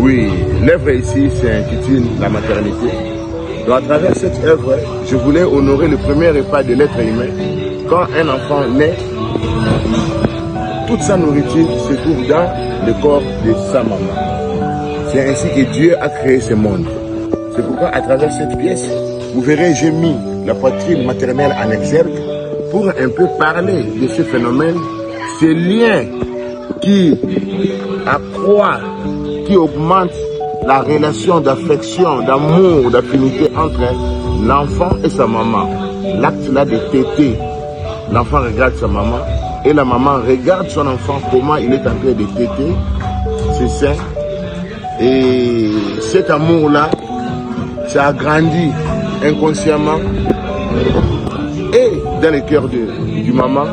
Oui, l'œuvre ici s'intitule La maternité. Donc à travers cette œuvre, je voulais honorer le premier repas de l'être humain. Quand un enfant naît, toute sa nourriture se trouve dans le corps de sa maman. C'est ainsi que Dieu a créé ce monde. C'est pourquoi à travers cette pièce, vous verrez, j'ai mis la poitrine maternelle en exergue pour un peu parler de ce phénomène, ce lien qui accroît, qui augmente la relation d'affection, d'amour, d'affinité entre l'enfant et sa maman. L'acte là de téter, l'enfant regarde sa maman et la maman regarde son enfant, comment il est en train de téter ses seins. Et cet amour-là, ça a grandi inconsciemment et dans le cœur du maman,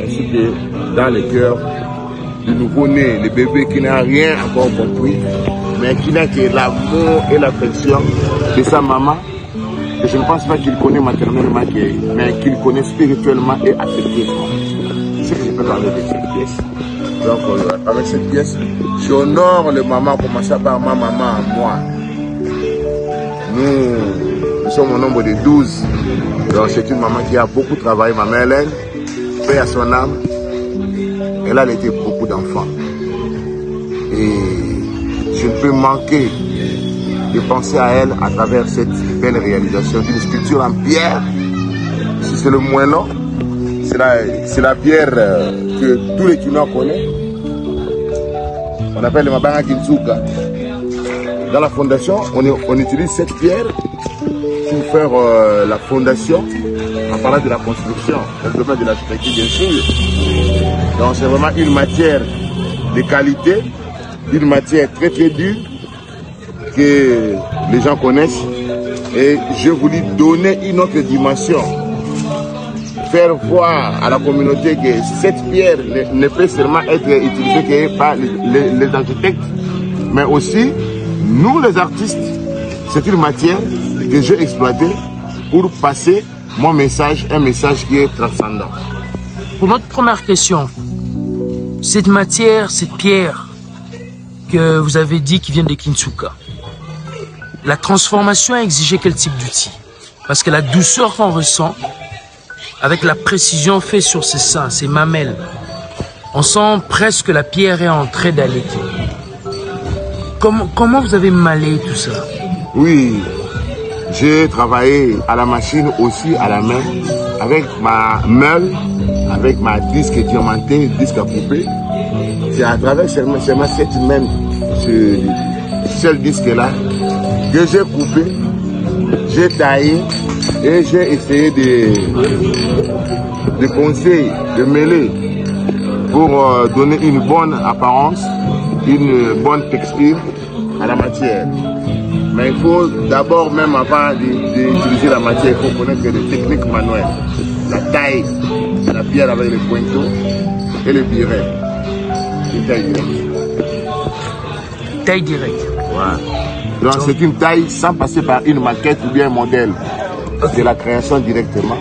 ainsi que dans le cœur du nouveau-né, le bébé qui n'a rien encore compris, mais qui n'a que l'amour et l'affection de sa maman. Et je ne pense pas qu'il connaît maternellement, mais qu'il connaît spirituellement et affectivement. C'est ce que je peux parler de cette pièce. Donc, avec cette pièce, j'honore le maman, commençant par ma maman, moi. Nous sommes au nombre de 12. Donc, c'est une maman qui a beaucoup travaillé, maman Hélène, paix à son âme. Elle a allaité beaucoup d'enfants. Et je ne peux manquer de penser à elle à travers cette belle réalisation d'une sculpture en pierre. Si c'est le moellon, c'est la pierre que tous les Kinois connaissent. On appelle le Mabanga Kinsuka. Dans la fondation, on utilise cette pierre pour faire la fondation, en parlant de la construction, dans le domaine de l'architecture bien sûr. Donc c'est vraiment une matière de qualité, une matière très très dure que les gens connaissent. Et je voulais donner une autre dimension, faire voir à la communauté que cette pierre ne peut seulement être utilisée que par les architectes, mais aussi nous les artistes. C'est une matière que j'ai exploitée pour passer mon message, un message qui est transcendant. Pour notre première question, cette matière, cette pierre que vous avez dit qui vient de Kinsuka, la transformation a exigé quel type d'outil? Parce que la douceur qu'on ressent, avec la précision faite sur ses seins, ses mamelles, on sent presque que la pierre est en train d'allaiter. Comment vous avez maillé tout ça? Oui, j'ai travaillé à la machine, aussi à la main, avec ma meule, avec ma disque diamanté, disque à couper. C'est à travers seulement cette même, ce seul disque-là, que j'ai coupé, j'ai taillé et j'ai essayé de poncer, de mêler pour donner une bonne apparence, une bonne texture à la matière. Mais il faut d'abord, même avant d'utiliser la matière, il faut connaître les techniques manuelles. La taille de la pierre avec les pointeaux et le biret. Une taille directe. Taille directe. Voilà. Donc c'est une taille sans passer par une maquette ou bien un modèle. C'est la création directement.